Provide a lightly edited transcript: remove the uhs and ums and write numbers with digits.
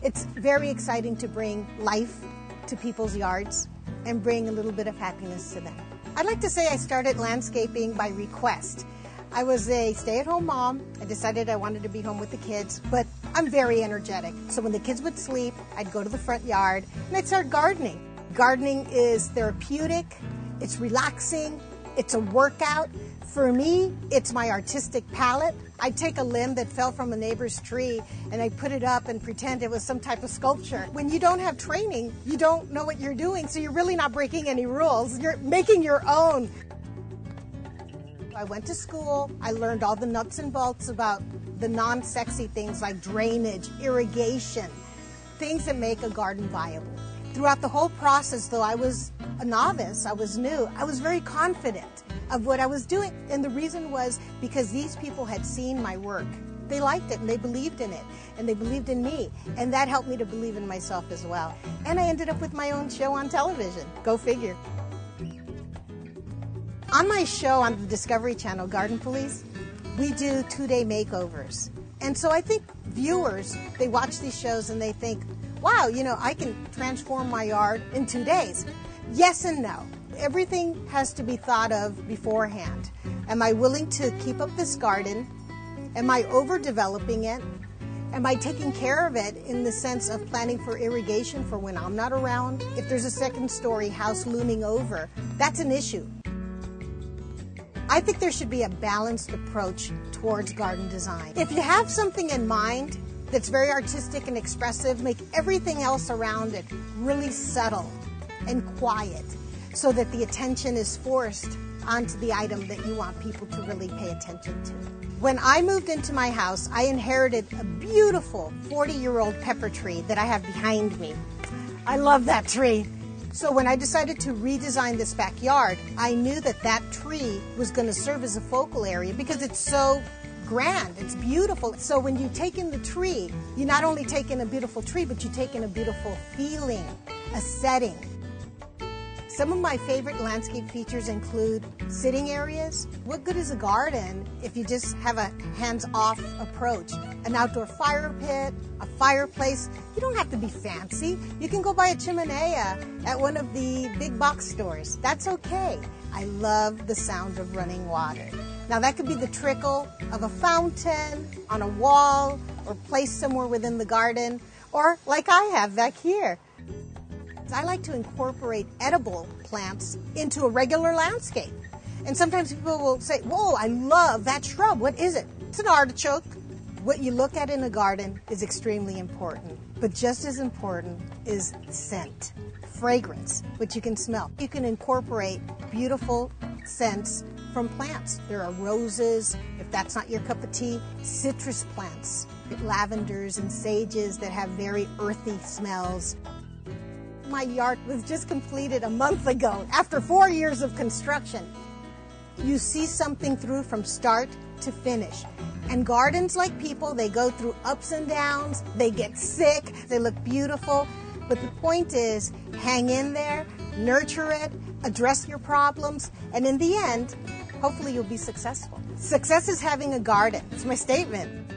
It's very exciting to bring life to people's yards and bring a little bit of happiness to them. I'd like to say I started landscaping by request. I was a stay-at-home mom. I decided I wanted to be home with the kids, but I'm very energetic. So when the kids would sleep, I'd go to the front yard and I'd start gardening. Gardening is therapeutic, it's relaxing, it's a workout. For me, it's my artistic palette. I'd take a limb that fell from a neighbor's tree and I'd put it up and pretend it was some type of sculpture. When you don't have training, you don't know what you're doing, so you're really not breaking any rules. You're making your own. I went to school, I learned all the nuts and bolts about the non-sexy things like drainage, irrigation, things that make a garden viable. Throughout the whole process, though I was a novice, I was new, I was very confident of what I was doing. And the reason was because these people had seen my work. They liked it and they believed in it and they believed in me. And that helped me to believe in myself as well. And I ended up with my own show on television. Go figure. On my show on the Discovery Channel, Garden Police, we do 2-day makeovers. And so I think viewers, they watch these shows and they think, wow, you know, I can transform my yard in 2 days. Yes and no. Everything has to be thought of beforehand. Am I willing to keep up this garden? Am I overdeveloping it? Am I taking care of it in the sense of planning for irrigation for when I'm not around? If there's a second-story house looming over, that's an issue. I think there should be a balanced approach towards garden design. If you have something in mind that's very artistic and expressive, make everything else around it really subtle and quiet so that the attention is forced onto the item that you want people to really pay attention to. When I moved into my house, I inherited a beautiful 40-year-old pepper tree that I have behind me. I love that tree. So when I decided to redesign this backyard, I knew that that tree was going to serve as a focal area because it's so grand, it's beautiful. So when you take in the tree, you not only take in a beautiful tree, but you take in a beautiful feeling, a setting. Some of my favorite landscape features include sitting areas. What good is a garden if you just have a hands-off approach? An outdoor fire pit, a fireplace. You don't have to be fancy. You can go buy a chimenea at one of the big box stores. That's okay. I love the sound of running water. Now that could be the trickle of a fountain on a wall or placed somewhere within the garden, or like I have back here. I like to incorporate edible plants into a regular landscape. And sometimes people will say, whoa, I love that shrub. What is it? It's an artichoke. What you look at in a garden is extremely important. But just as important is scent, fragrance, which you can smell. You can incorporate beautiful scents from plants. There are roses, if that's not your cup of tea, citrus plants, lavenders and sages that have very earthy smells. My yard was just completed a month ago after 4 years of construction. You see something through from start to finish. And gardens, like people, they go through ups and downs, they get sick, they look beautiful. But the point is, hang in there, nurture it, address your problems, and in the end, hopefully you'll be successful. Success is having a garden. It's my statement.